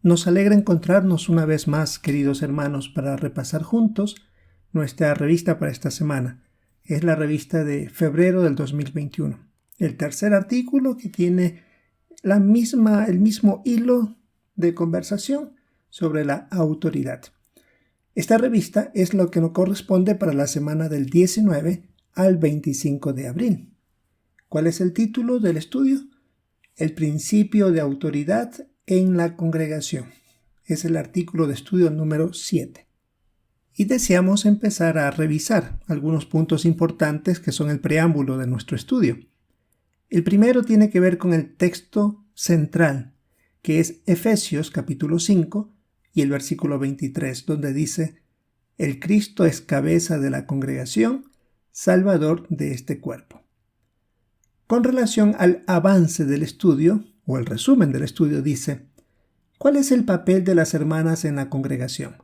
Nos alegra encontrarnos una vez más, queridos hermanos, para repasar juntos nuestra revista para esta semana. Es la revista de febrero del 2021. El tercer artículo que tiene el mismo hilo de conversación sobre la autoridad. Esta revista es lo que nos corresponde para la semana del 19 al 25 de abril. ¿Cuál es el título del estudio? El principio de autoridad en la congregación. Es el artículo de estudio número 7. Y deseamos empezar a revisar algunos puntos importantes que son el preámbulo de nuestro estudio. El primero tiene que ver con el texto central, que es Efesios capítulo 5 y el versículo 23, donde dice: el Cristo es cabeza de la congregación, salvador de este cuerpo. Con relación al avance del estudio, o el resumen del estudio, dice: ¿cuál es el papel de las hermanas en la congregación?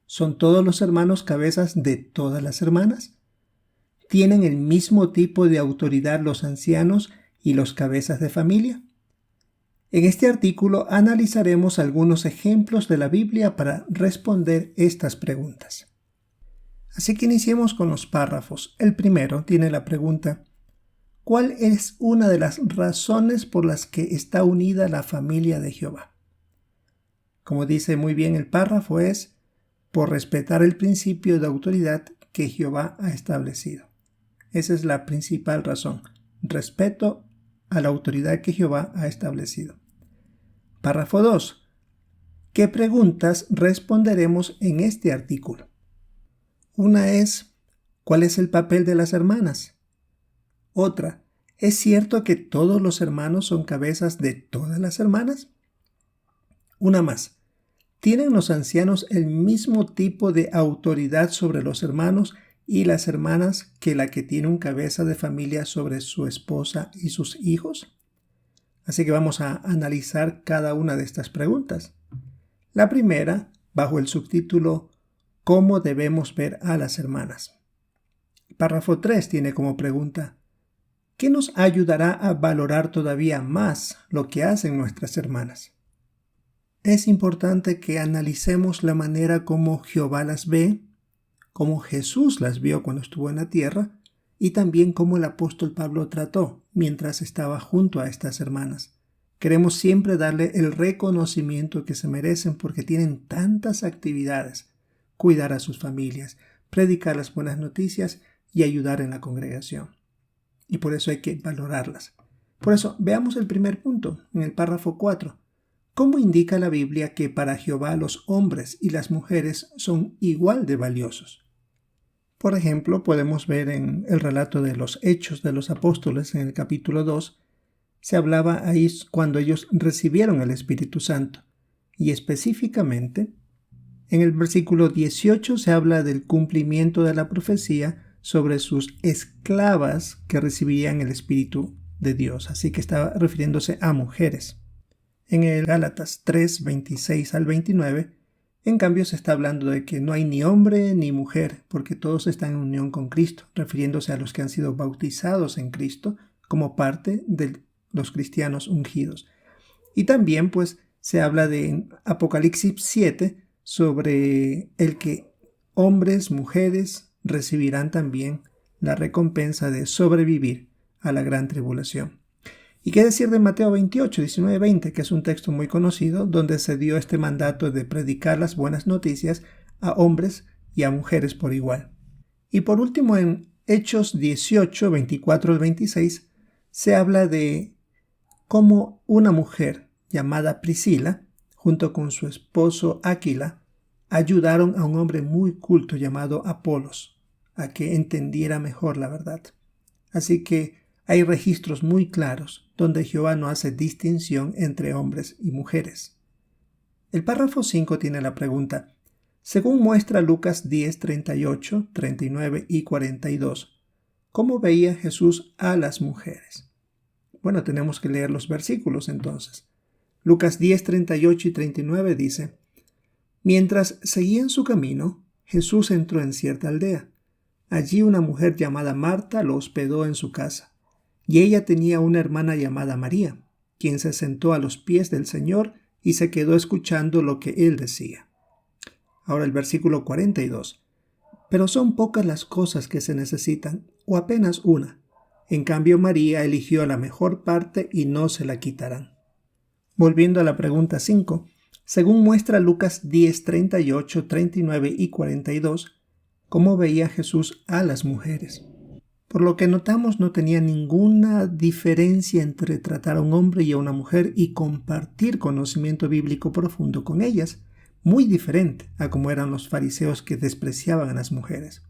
¿Son todos los hermanos cabezas de todas las hermanas? ¿Tienen el mismo tipo de autoridad los ancianos y los cabezas de familia? En este artículo analizaremos algunos ejemplos de la Biblia para responder estas preguntas. Así que iniciemos con los párrafos. El primero tiene la pregunta: ¿cuál es una de las razones por las que está unida la familia de Jehová? Como dice muy bien el párrafo, es por respetar el principio de autoridad que Jehová ha establecido. Esa es la principal razón: respeto a la autoridad que Jehová ha establecido. Párrafo 2. ¿Qué preguntas responderemos en este artículo? Una es: ¿cuál es el papel de las hermanas? Otra: ¿es cierto que todos los hermanos son cabezas de todas las hermanas? Una más: ¿tienen los ancianos el mismo tipo de autoridad sobre los hermanos y las hermanas que la que tiene un cabeza de familia sobre su esposa y sus hijos? Así que vamos a analizar cada una de estas preguntas. La primera, bajo el subtítulo ¿cómo debemos ver a las hermanas? Párrafo 3 tiene como pregunta: ¿qué nos ayudará a valorar todavía más lo que hacen nuestras hermanas? Es importante que analicemos la manera como Jehová las ve, como Jesús las vio cuando estuvo en la tierra, y también cómo el apóstol Pablo trató mientras estaba junto a estas hermanas. Queremos siempre darle el reconocimiento que se merecen porque tienen tantas actividades: cuidar a sus familias, predicar las buenas noticias y ayudar en la congregación. Y por eso hay que valorarlas. Por eso, veamos el primer punto, en el párrafo 4. ¿Cómo indica la Biblia que para Jehová los hombres y las mujeres son igual de valiosos? Por ejemplo, podemos ver en el relato de los Hechos de los Apóstoles, en el capítulo 2, se hablaba ahí cuando ellos recibieron el Espíritu Santo. Y específicamente, en el versículo 18 se habla del cumplimiento de la profecía sobre sus esclavas que recibirían el Espíritu de Dios. Así que estaba refiriéndose a mujeres. En el Gálatas 3, 26 al 29, en cambio se está hablando de que no hay ni hombre ni mujer, porque todos están en unión con Cristo, refiriéndose a los que han sido bautizados en Cristo como parte de los cristianos ungidos. Y también pues se habla de Apocalipsis 7 sobre el que hombres, mujeres recibirán también la recompensa de sobrevivir a la gran tribulación. ¿Y qué decir de Mateo 28, 19, 20, que es un texto muy conocido donde se dio este mandato de predicar las buenas noticias a hombres y a mujeres por igual? Y por último, en Hechos 18, 24 al 26, se habla de cómo una mujer llamada Priscila, junto con su esposo Aquila, ayudaron a un hombre muy culto llamado Apolos a que entendiera mejor la verdad. Así que hay registros muy claros donde Jehová no hace distinción entre hombres y mujeres. El párrafo 5 tiene la pregunta: según muestra Lucas 10, 38, 39 y 42, ¿cómo veía Jesús a las mujeres? Bueno, tenemos que leer los versículos entonces. Lucas 10, 38 y 39 dice: mientras seguían su camino, Jesús entró en cierta aldea. Allí una mujer llamada Marta lo hospedó en su casa. Y ella tenía una hermana llamada María, quien se sentó a los pies del Señor y se quedó escuchando lo que él decía. Ahora el versículo 42. Pero son pocas las cosas que se necesitan, o apenas una. En cambio, María eligió la mejor parte y no se la quitarán. Volviendo a la pregunta 5, según muestra Lucas 10, 38, 39 y 42, cómo veía Jesús a las mujeres. Por lo que notamos, no tenía ninguna diferencia entre tratar a un hombre y a una mujer y compartir conocimiento bíblico profundo con ellas, muy diferente a como eran los fariseos que despreciaban a las mujeres.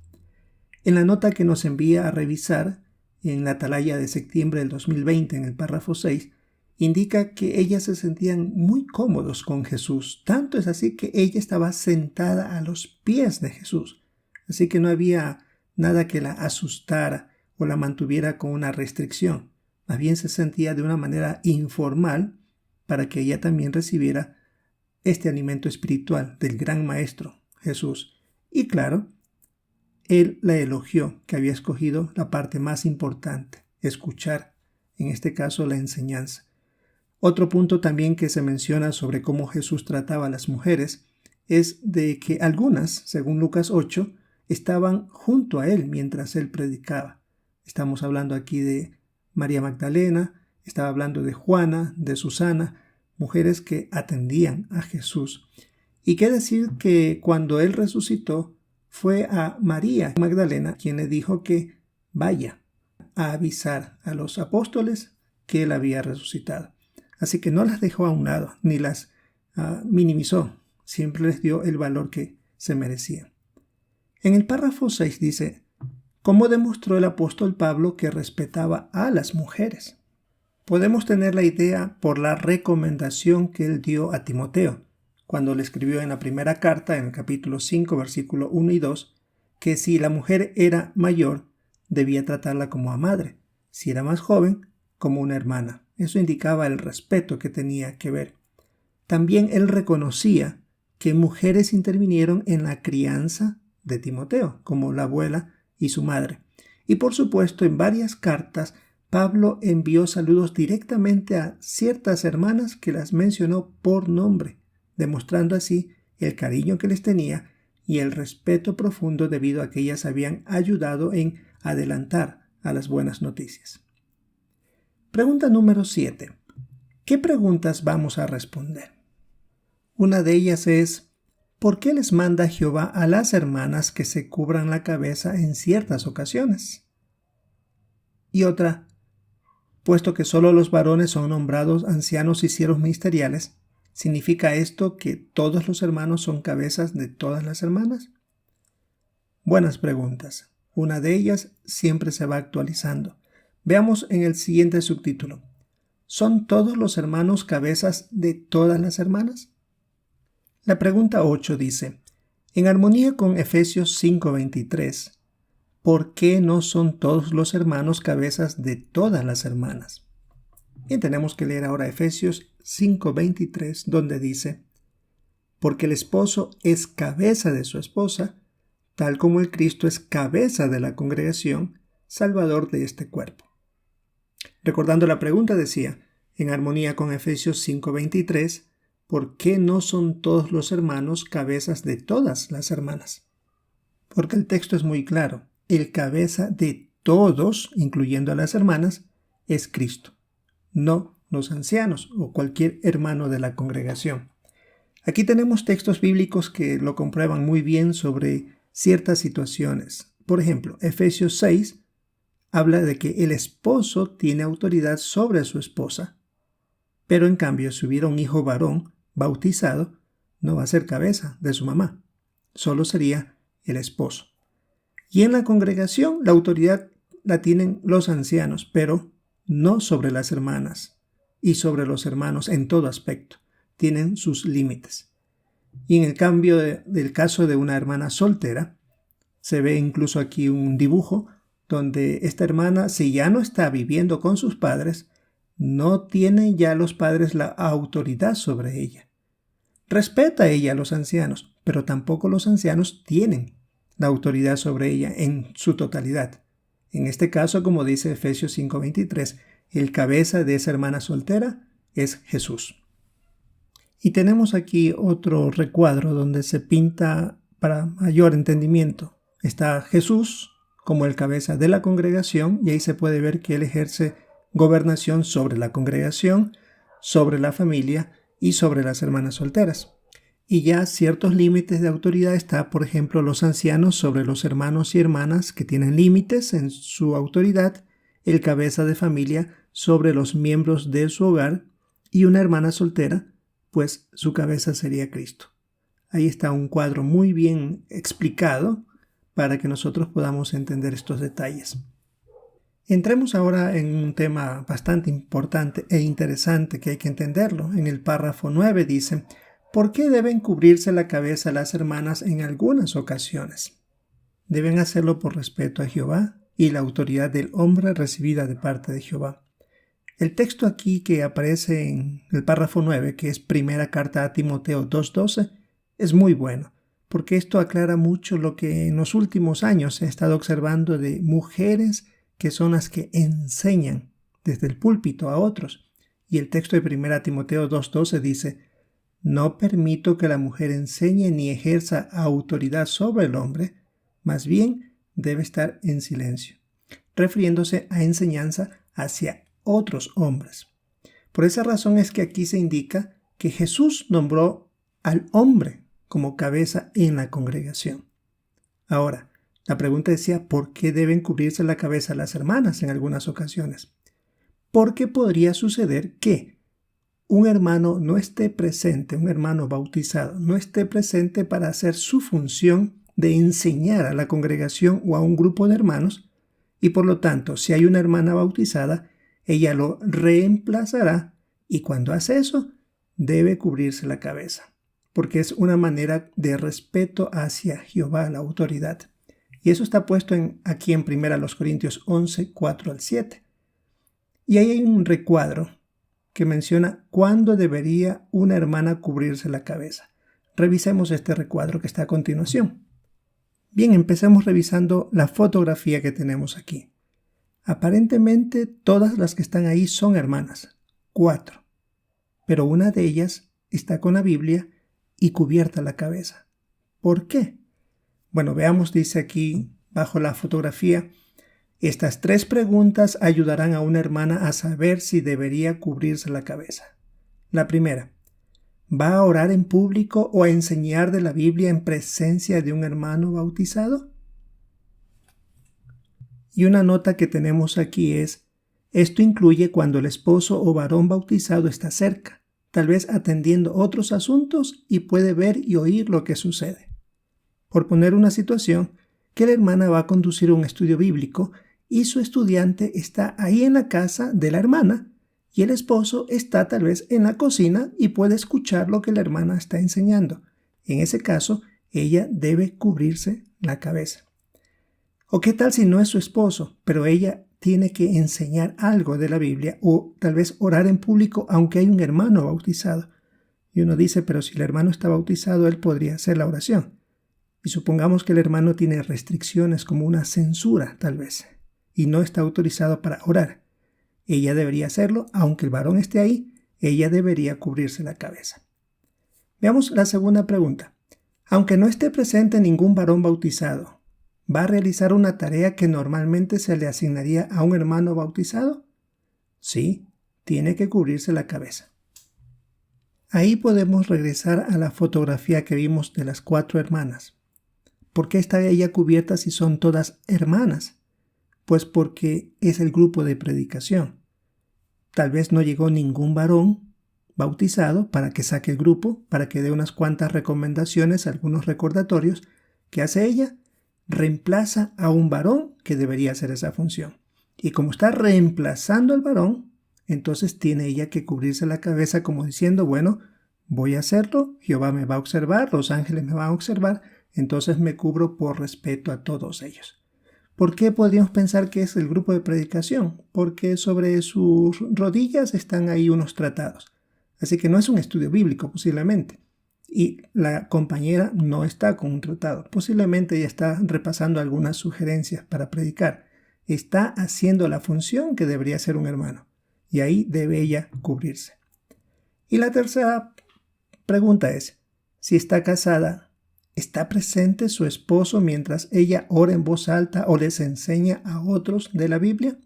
En la nota que nos envía a revisar, en la atalaya de septiembre del 2020, en el párrafo 6, indica que ellas se sentían muy cómodos con Jesús. Tanto es así que ella estaba sentada a los pies de Jesús. Así que no había nada que la asustara o la mantuviera con una restricción. Más bien se sentía de una manera informal para que ella también recibiera este alimento espiritual del gran maestro Jesús. Y claro, él la elogió, que había escogido la parte más importante, escuchar, en este caso la enseñanza. Otro punto también que se menciona sobre cómo Jesús trataba a las mujeres es de que algunas, según Lucas 8, estaban junto a él mientras él predicaba. Estamos hablando aquí de María Magdalena, estaba hablando de Juana, de Susana, mujeres que atendían a Jesús. Y qué decir que cuando él resucitó, fue a María Magdalena quien le dijo que vaya a avisar a los apóstoles que él había resucitado. Así que no las dejó a un lado, ni las minimizó. Siempre les dio el valor que se merecían. En el párrafo 6 dice, ¿cómo demostró el apóstol Pablo que respetaba a las mujeres? Podemos tener la idea por la recomendación que él dio a Timoteo, cuando le escribió en la primera carta, en el capítulo 5, versículo 1 y 2, que si la mujer era mayor, debía tratarla como a madre, si era más joven, como una hermana. Eso indicaba el respeto que tenía que ver. También él reconocía que mujeres intervinieron en la crianza de Timoteo, como la abuela y su madre. Y por supuesto, en varias cartas, Pablo envió saludos directamente a ciertas hermanas que las mencionó por nombre, demostrando así el cariño que les tenía y el respeto profundo debido a que ellas habían ayudado en adelantar a las buenas noticias. Pregunta número 7. ¿Qué preguntas vamos a responder? Una de ellas es, ¿por qué les manda Jehová a las hermanas que se cubran la cabeza en ciertas ocasiones? Y otra, puesto que solo los varones son nombrados ancianos y siervos ministeriales, ¿significa esto que todos los hermanos son cabezas de todas las hermanas? Buenas preguntas. Una de ellas siempre se va actualizando. Veamos en el siguiente subtítulo. ¿Son todos los hermanos cabezas de todas las hermanas? La pregunta 8 dice, en armonía con Efesios 5:23, ¿por qué no son todos los hermanos cabezas de todas las hermanas? Y tenemos que leer ahora Efesios 5:23, donde dice, porque el esposo es cabeza de su esposa, tal como el Cristo es cabeza de la congregación, salvador de este cuerpo. Recordando la pregunta decía, en armonía con Efesios 5:23, ¿por qué no son todos los hermanos cabezas de todas las hermanas? Porque el texto es muy claro, el cabeza de todos, incluyendo a las hermanas, es Cristo, no los ancianos o cualquier hermano de la congregación. Aquí tenemos textos bíblicos que lo comprueban muy bien sobre ciertas situaciones. Por ejemplo, Efesios 6 habla de que el esposo tiene autoridad sobre su esposa, pero en cambio si hubiera un hijo varón bautizado, no va a ser cabeza de su mamá, solo sería el esposo. Y en la congregación la autoridad la tienen los ancianos, pero no sobre las hermanas y sobre los hermanos en todo aspecto. Tienen sus límites. Y en el cambio del caso de una hermana soltera, se ve incluso aquí un dibujo donde esta hermana, si ya no está viviendo con sus padres, no tienen ya los padres la autoridad sobre ella. Respeta ella a los ancianos, pero tampoco los ancianos tienen la autoridad sobre ella en su totalidad. En este caso, como dice Efesios 5:23, el cabeza de esa hermana soltera es Jesús. Y tenemos aquí otro recuadro donde se pinta para mayor entendimiento. Está Jesús como el cabeza de la congregación y ahí se puede ver que él ejerce gobernación sobre la congregación, sobre la familia y sobre las hermanas solteras. Y ya ciertos límites de autoridad está, por ejemplo, los ancianos sobre los hermanos y hermanas que tienen límites en su autoridad, el cabeza de familia sobre los miembros de su hogar y una hermana soltera, pues su cabeza sería Cristo. Ahí está un cuadro muy bien explicado para que nosotros podamos entender estos detalles. Entremos ahora en un tema bastante importante e interesante que hay que entenderlo. En el párrafo 9 dice: ¿por qué deben cubrirse la cabeza las hermanas en algunas ocasiones? Deben hacerlo por respeto a Jehová y la autoridad del hombre recibida de parte de Jehová. El texto aquí que aparece en el párrafo 9, que es primera carta a Timoteo 2:12, es muy bueno, porque esto aclara mucho lo que en los últimos años he estado observando de mujeres que son las que enseñan desde el púlpito a otros. Y el texto de primera Timoteo 2:12 dice: no permito que la mujer enseñe ni ejerza autoridad sobre el hombre, más bien debe estar en silencio, refiriéndose a enseñanza hacia otros hombres. Por esa razón es que aquí se indica que Jesús nombró al hombre como cabeza en la congregación. Ahora, la pregunta decía: ¿por qué deben cubrirse la cabeza las hermanas en algunas ocasiones? Porque podría suceder que un hermano no esté presente, un hermano bautizado, no esté presente para hacer su función de enseñar a la congregación o a un grupo de hermanos, y por lo tanto, si hay una hermana bautizada, ella lo reemplazará, y cuando hace eso, debe cubrirse la cabeza, porque es una manera de respeto hacia Jehová, la autoridad. Y eso está puesto aquí en 1 Corintios 11, 4 al 7. Y ahí hay un recuadro que menciona cuándo debería una hermana cubrirse la cabeza. Revisemos este recuadro que está a continuación. Bien, empecemos revisando la fotografía que tenemos aquí. Aparentemente todas las que están ahí son hermanas, 4, pero una de ellas está con la Biblia y cubierta la cabeza. ¿Por qué? Bueno, veamos, dice aquí bajo la fotografía: estas 3 preguntas ayudarán a una hermana a saber si debería cubrirse la cabeza. La primera: ¿va a orar en público o a enseñar de la Biblia en presencia de un hermano bautizado? Y una nota que tenemos aquí es: esto incluye cuando el esposo o varón bautizado está cerca, tal vez atendiendo otros asuntos y puede ver y oír lo que sucede. Por poner una situación, que la hermana va a conducir un estudio bíblico y su estudiante está ahí en la casa de la hermana y el esposo está tal vez en la cocina y puede escuchar lo que la hermana está enseñando. En ese caso, ella debe cubrirse la cabeza. ¿O qué tal si no es su esposo, pero ella tiene que enseñar algo de la Biblia o tal vez orar en público aunque hay un hermano bautizado? Y uno dice: pero si el hermano está bautizado, él podría hacer la oración. Y supongamos que el hermano tiene restricciones como una censura tal vez y no está autorizado para orar. Ella debería hacerlo, aunque el varón esté ahí, ella debería cubrirse la cabeza. Veamos la segunda pregunta. Aunque no esté presente ningún varón bautizado, ¿va a realizar una tarea que normalmente se le asignaría a un hermano bautizado? Sí, tiene que cubrirse la cabeza. Ahí podemos regresar a la fotografía que vimos de las 4 hermanas. ¿Por qué está ella cubierta si son todas hermanas? Pues porque es el grupo de predicación. Tal vez no llegó ningún varón bautizado para que saque el grupo, para que dé unas cuantas recomendaciones, algunos recordatorios. ¿Qué hace ella? Reemplaza a un varón que debería hacer esa función. Y como está reemplazando al varón, entonces tiene ella que cubrirse la cabeza como diciendo: bueno, voy a hacerlo, Jehová me va a observar, los ángeles me van a observar, entonces me cubro por respeto a todos ellos. ¿Por qué podríamos pensar que es el grupo de predicación? Porque sobre sus rodillas están ahí unos tratados. Así que no es un estudio bíblico posiblemente. Y la compañera no está con un tratado. Posiblemente ella está repasando algunas sugerencias para predicar. Está haciendo la función que debería hacer un hermano. Y ahí debe ella cubrirse. Y la tercera Pregunta es, si está casada, ¿está presente su esposo mientras ella ora en voz alta o les enseña a otros de la Biblia?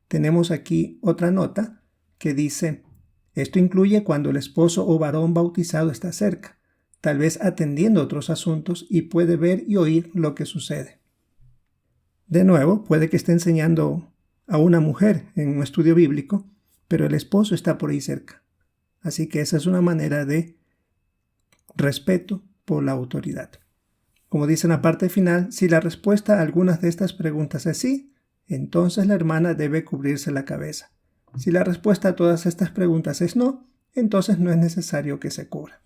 Tenemos aquí otra nota que dice, esto incluye cuando el esposo o varón bautizado está cerca, tal vez atendiendo otros asuntos y puede ver y oír lo que sucede. De nuevo, puede que esté enseñando a una mujer en un estudio bíblico, pero el esposo está por ahí cerca. Así que esa es una manera de respeto por la autoridad. Como dice en la parte final, si la respuesta a algunas de estas preguntas es sí, entonces la hermana debe cubrirse la cabeza. Si la respuesta a todas estas preguntas es no, entonces no es necesario que se cubra.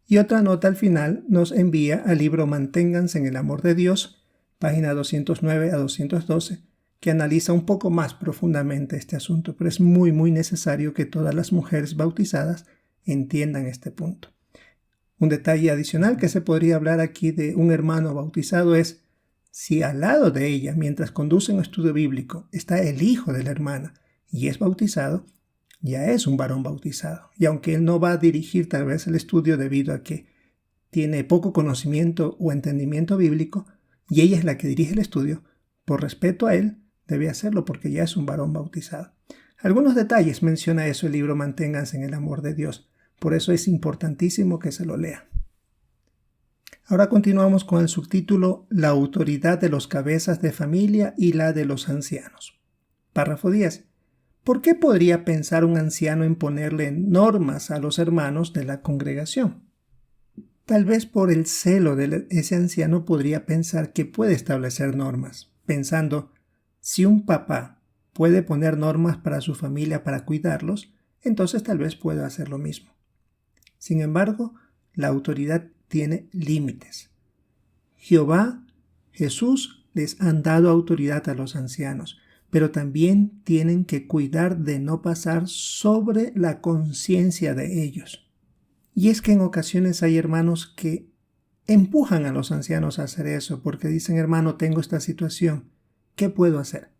Y otra nota al final nos envía al libro Manténganse en el amor de Dios, página 209 a 212, que analiza un poco más profundamente este asunto, pero es muy necesario que todas las mujeres bautizadas entiendan este punto. Un detalle adicional que se podría hablar aquí de un hermano bautizado es si al lado de ella, mientras conduce un estudio bíblico, está el hijo de la hermana y es bautizado, ya es un varón bautizado. Y aunque él no va a dirigir tal vez el estudio debido a que tiene poco conocimiento o entendimiento bíblico, y ella es la que dirige el estudio, por respeto a él, debe hacerlo porque ya es un varón bautizado. Algunos detalles menciona eso el libro Manténganse en el amor de Dios. Por eso es importantísimo que se lo lea. Ahora continuamos con el subtítulo La autoridad de los cabezas de familia y la de los ancianos. Párrafo 10. ¿Por qué podría pensar un anciano en ponerle normas a los hermanos de la congregación? Tal vez por el celo de ese anciano podría pensar que puede establecer normas, pensando, si un papá puede poner normas para su familia para cuidarlos, entonces tal vez pueda hacer lo mismo. Sin embargo, la autoridad tiene límites. Jehová, Jesús, les han dado autoridad a los ancianos, pero también tienen que cuidar de no pasar sobre la conciencia de ellos. Y es que en ocasiones hay hermanos que empujan a los ancianos a hacer eso porque dicen, hermano, tengo esta situación, ¿qué puedo hacer?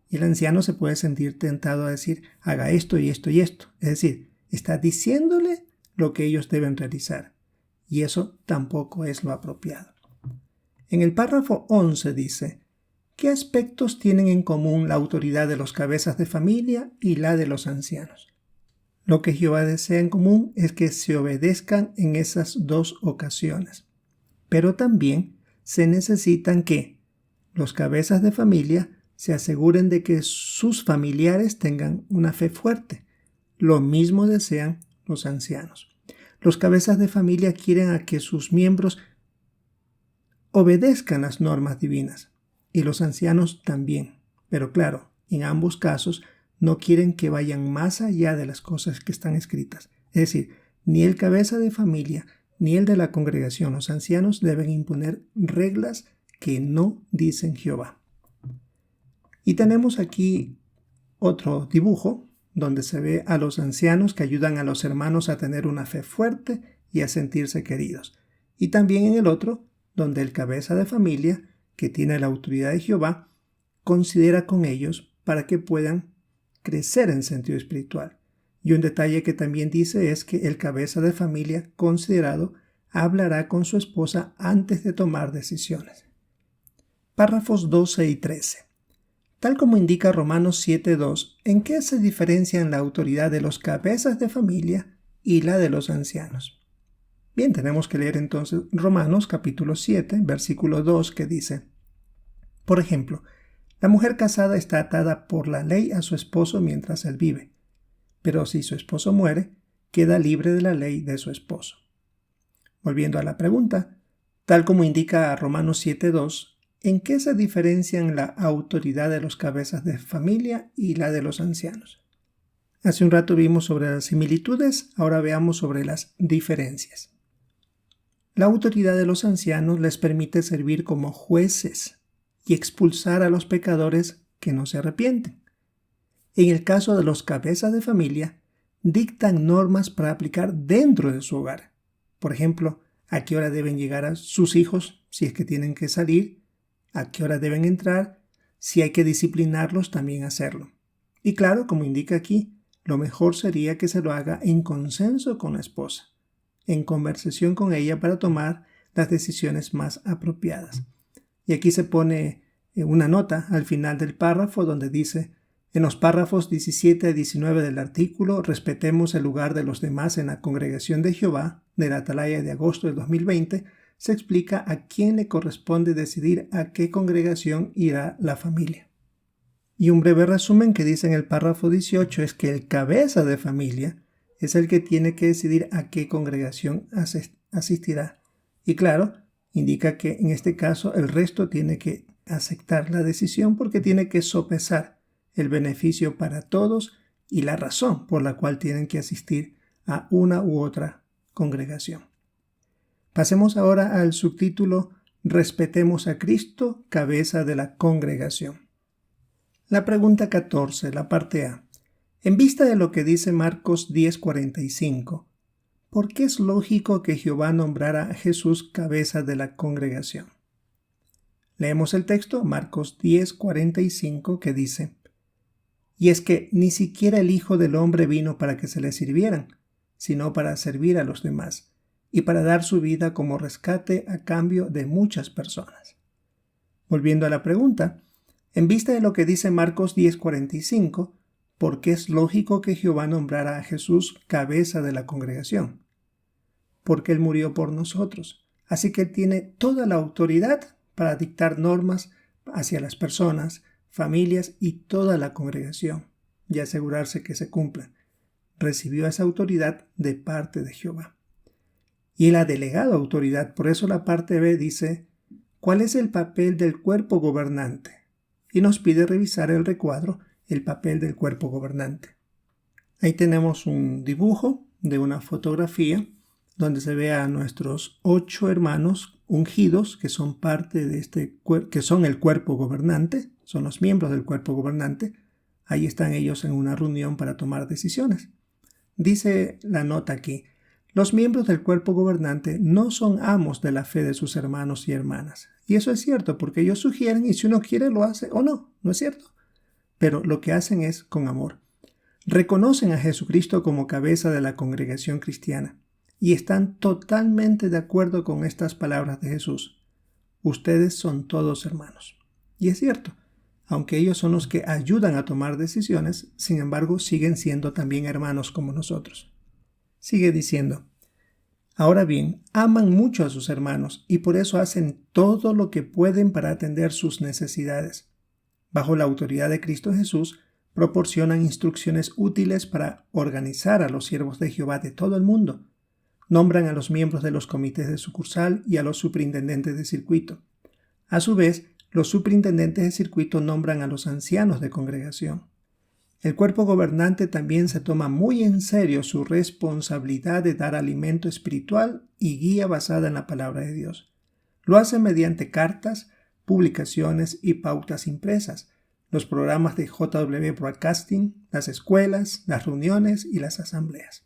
Y el anciano se puede sentir tentado a decir, haga esto y esto y esto. Es decir, está diciéndole lo que ellos deben realizar. Y eso tampoco es lo apropiado. En el párrafo 11 dice, ¿qué aspectos tienen en común la autoridad de los cabezas de familia y la de los ancianos? Lo que Jehová desea en común es que se obedezcan en esas dos ocasiones. Pero también se necesitan que los cabezas de familia se aseguren de que sus familiares tengan una fe fuerte. Lo mismo desean los ancianos. Los cabezas de familia quieren a que sus miembros obedezcan las normas divinas y los ancianos también. Pero claro, en ambos casos no quieren que vayan más allá de las cosas que están escritas. Es decir, ni el cabeza de familia ni el de la congregación, los ancianos, deben imponer reglas que no dicen Jehová. Y tenemos aquí otro dibujo donde se ve a los ancianos que ayudan a los hermanos a tener una fe fuerte y a sentirse queridos. Y también en el otro, donde el cabeza de familia, que tiene la autoridad de Jehová, considera con ellos para que puedan crecer en sentido espiritual. Y un detalle que también dice es que el cabeza de familia considerado hablará con su esposa antes de tomar decisiones. Párrafos 12 y 13. Tal como indica Romanos 7:2, ¿en qué se diferencian la autoridad de los cabezas de familia y la de los ancianos? Bien, tenemos que leer entonces Romanos capítulo 7, versículo 2, que dice, por ejemplo, la mujer casada está atada por la ley a su esposo mientras él vive, pero si su esposo muere, queda libre de la ley de su esposo. Volviendo a la pregunta, tal como indica Romanos 7:2, ¿en qué se diferencian la autoridad de los cabezas de familia y la de los ancianos? Hace un rato vimos sobre las similitudes, ahora veamos sobre las diferencias. La autoridad de los ancianos les permite servir como jueces y expulsar a los pecadores que no se arrepienten. En el caso de los cabezas de familia, dictan normas para aplicar dentro de su hogar. Por ejemplo, a qué hora deben llegar a sus hijos si es que tienen que salir, a qué hora deben entrar, si hay que disciplinarlos también hacerlo. Y claro, como indica aquí, lo mejor sería que se lo haga en consenso con la esposa, en conversación con ella para tomar las decisiones más apropiadas. Y aquí se pone una nota al final del párrafo donde dice: en los párrafos 17 a 19 del artículo, respetemos el lugar de los demás en la Congregación de Jehová, de la Atalaya de agosto del 2020, se explica a quién le corresponde decidir a qué congregación irá la familia. Y un breve resumen que dice en el párrafo 18 es que el cabeza de familia es el que tiene que decidir a qué congregación asistirá. Y claro, indica que en este caso el resto tiene que aceptar la decisión porque tiene que sopesar el beneficio para todos y la razón por la cual tienen que asistir a una u otra congregación. Pasemos ahora al subtítulo Respetemos a Cristo, cabeza de la congregación. La pregunta 14, la parte A. En vista de lo que dice Marcos 10:45, ¿por qué es lógico que Jehová nombrara a Jesús cabeza de la congregación? Leemos el texto, Marcos 10:45, que dice: y es que ni siquiera el Hijo del Hombre vino para que se le sirvieran, sino para servir a los demás, y para dar su vida como rescate a cambio de muchas personas. Volviendo a la pregunta, en vista de lo que dice Marcos 10:45, ¿por qué es lógico que Jehová nombrara a Jesús cabeza de la congregación? Porque Él murió por nosotros, así que Él tiene toda la autoridad para dictar normas hacia las personas, familias y toda la congregación, y asegurarse que se cumplan. Recibió esa autoridad de parte de Jehová. Y Él ha delegado autoridad, por eso la parte B dice: ¿cuál es el papel del cuerpo gobernante? Y nos pide revisar el recuadro, el papel del cuerpo gobernante. Ahí tenemos un dibujo de una fotografía donde se ve a nuestros 8 hermanos ungidos que son parte de que son el cuerpo gobernante, son los miembros del cuerpo gobernante. Ahí están ellos en una reunión para tomar decisiones. Dice la nota aquí: los miembros del cuerpo gobernante no son amos de la fe de sus hermanos y hermanas. Y eso es cierto, porque ellos sugieren y si uno quiere lo hace o no, ¿no es cierto? Pero lo que hacen es con amor. Reconocen a Jesucristo como cabeza de la congregación cristiana y están totalmente de acuerdo con estas palabras de Jesús: ustedes son todos hermanos. Y es cierto, aunque ellos son los que ayudan a tomar decisiones, sin embargo siguen siendo también hermanos como nosotros. Sigue diciendo: ahora bien, aman mucho a sus hermanos y por eso hacen todo lo que pueden para atender sus necesidades. Bajo la autoridad de Cristo Jesús, proporcionan instrucciones útiles para organizar a los siervos de Jehová de todo el mundo. Nombran a los miembros de los comités de sucursal y a los superintendentes de circuito. A su vez, los superintendentes de circuito nombran a los ancianos de congregación. El cuerpo gobernante también se toma muy en serio su responsabilidad de dar alimento espiritual y guía basada en la palabra de Dios. Lo hace mediante cartas, publicaciones y pautas impresas, los programas de JW Broadcasting, las escuelas, las reuniones y las asambleas.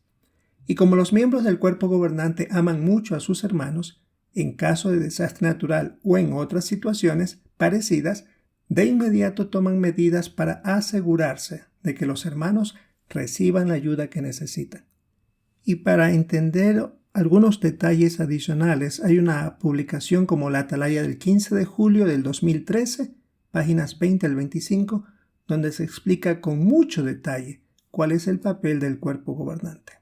Y como los miembros del cuerpo gobernante aman mucho a sus hermanos, en caso de desastre natural o en otras situaciones parecidas, de inmediato toman medidas para asegurarse de que los hermanos reciban la ayuda que necesitan. Y para entender algunos detalles adicionales, hay una publicación como la Atalaya del 15 de julio del 2013, páginas 20 al 25, donde se explica con mucho detalle cuál es el papel del cuerpo gobernante.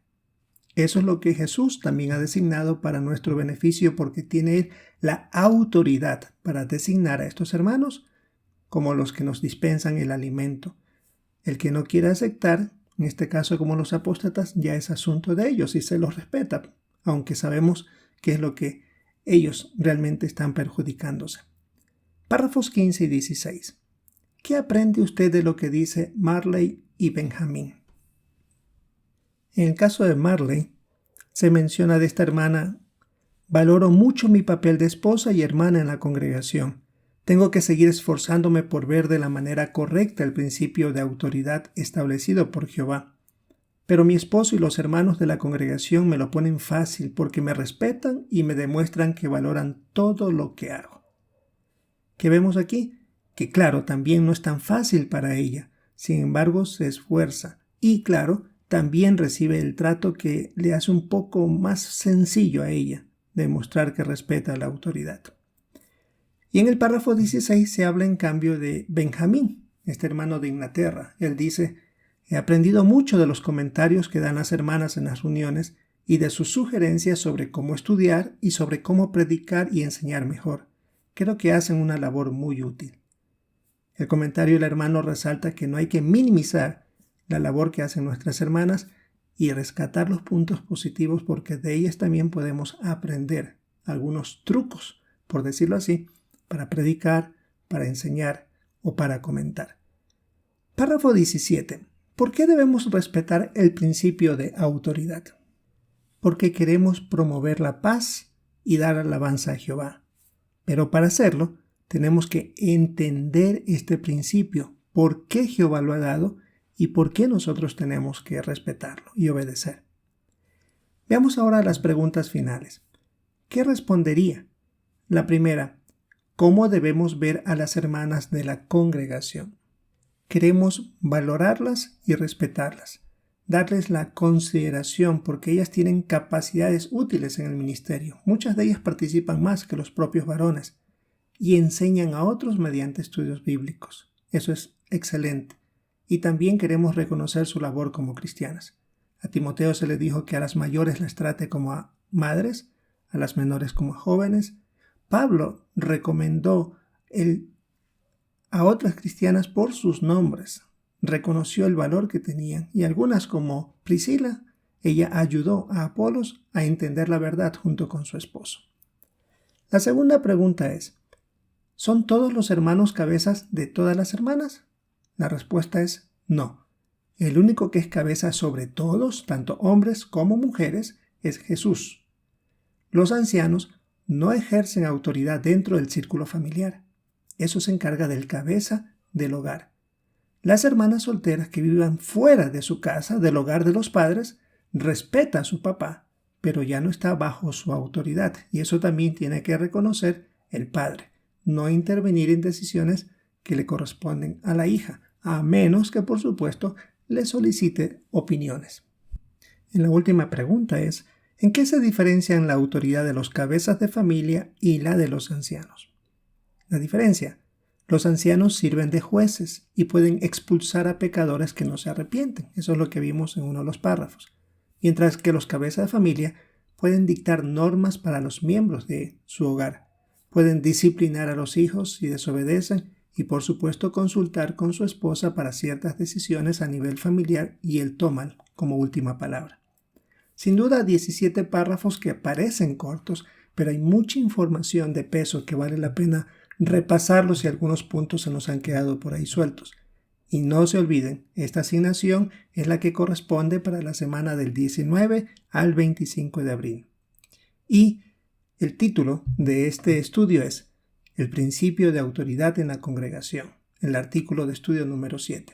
Eso es lo que Jesús también ha designado para nuestro beneficio, porque tiene la autoridad para designar a estos hermanos como los que nos dispensan el alimento. El que no quiera aceptar, en este caso como los apóstatas, ya es asunto de ellos y se los respeta, aunque sabemos qué es lo que ellos realmente están perjudicándose. Párrafos 15 y 16. ¿Qué aprende usted de lo que dice Marley y Benjamín? En el caso de Marley, se menciona de esta hermana: valoro mucho mi papel de esposa y hermana en la congregación. Tengo que seguir esforzándome por ver de la manera correcta el principio de autoridad establecido por Jehová. Pero mi esposo y los hermanos de la congregación me lo ponen fácil porque me respetan y me demuestran que valoran todo lo que hago. ¿Qué vemos aquí? Que claro, también no es tan fácil para ella. Sin embargo, se esfuerza Y claro, también recibe el trato que le hace un poco más sencillo a ella demostrar que respeta la autoridad. Y en el párrafo 16 se habla en cambio de Benjamín, este hermano de Inglaterra. Él dice: he aprendido mucho de los comentarios que dan las hermanas en las reuniones y de sus sugerencias sobre cómo estudiar y sobre cómo predicar y enseñar mejor. Creo que hacen una labor muy útil. El comentario del hermano resalta que no hay que minimizar la labor que hacen nuestras hermanas y rescatar los puntos positivos, porque de ellas también podemos aprender algunos trucos, por decirlo así, para predicar, para enseñar o para comentar. Párrafo 17. ¿Por qué debemos respetar el principio de autoridad? Porque queremos promover la paz y dar alabanza a Jehová. Pero para hacerlo, tenemos que entender este principio, por qué Jehová lo ha dado y por qué nosotros tenemos que respetarlo y obedecer. Veamos ahora las preguntas finales. ¿Qué respondería? La primera: ¿cómo debemos ver a las hermanas de la congregación? Queremos valorarlas y respetarlas, darles la consideración porque ellas tienen capacidades útiles en el ministerio. Muchas de ellas participan más que los propios varones y enseñan a otros mediante estudios bíblicos. Eso es excelente. Y también queremos reconocer su labor como cristianas. A Timoteo se le dijo que a las mayores las trate como a madres, a las menores como a jóvenes. Pablo recomendó a otras cristianas por sus nombres. Reconoció el valor que tenían, y algunas, como Priscila, ella ayudó a Apolos a entender la verdad junto con su esposo. La segunda pregunta es: ¿son todos los hermanos cabezas de todas las hermanas? La respuesta es no. El único que es cabeza sobre todos, tanto hombres como mujeres, es Jesús. Los ancianos no ejercen autoridad dentro del círculo familiar. Eso se encarga del cabeza del hogar. Las hermanas solteras que vivan fuera de su casa, del hogar de los padres, respeta a su papá, pero ya no está bajo su autoridad. Y eso también tiene que reconocer el padre. No intervenir en decisiones que le corresponden a la hija, a menos que, por supuesto, le solicite opiniones. Y la última pregunta es: ¿en qué se diferencian la autoridad de los cabezas de familia y la de los ancianos? La diferencia: los ancianos sirven de jueces y pueden expulsar a pecadores que no se arrepienten. Eso es lo que vimos en uno de los párrafos. Mientras que los cabezas de familia pueden dictar normas para los miembros de su hogar. Pueden disciplinar a los hijos si desobedecen y, por supuesto, consultar con su esposa para ciertas decisiones a nivel familiar, y él toma como última palabra. Sin duda, 17 párrafos que parecen cortos, pero hay mucha información de peso que vale la pena repasarlos, y algunos puntos se nos han quedado por ahí sueltos. Y no se olviden, esta asignación es la que corresponde para la semana del 19 al 25 de abril. Y el título de este estudio es El principio de autoridad en la congregación, el artículo de estudio número 7.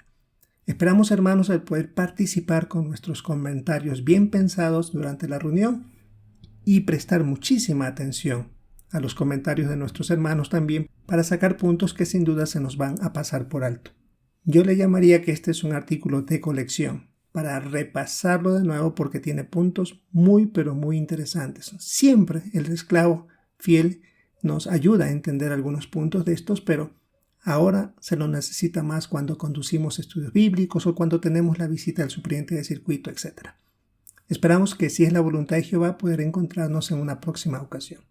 Esperamos, hermanos, el poder participar con nuestros comentarios bien pensados durante la reunión y prestar muchísima atención a los comentarios de nuestros hermanos también, para sacar puntos que sin duda se nos van a pasar por alto. Yo le llamaría que este es un artículo de colección, para repasarlo de nuevo porque tiene puntos muy pero muy interesantes. Siempre el esclavo fiel nos ayuda a entender algunos puntos de estos, pero ahora se lo necesita más cuando conducimos estudios bíblicos o cuando tenemos la visita del suplente de circuito, etc. Esperamos que, si es la voluntad de Jehová, poder encontrarnos en una próxima ocasión.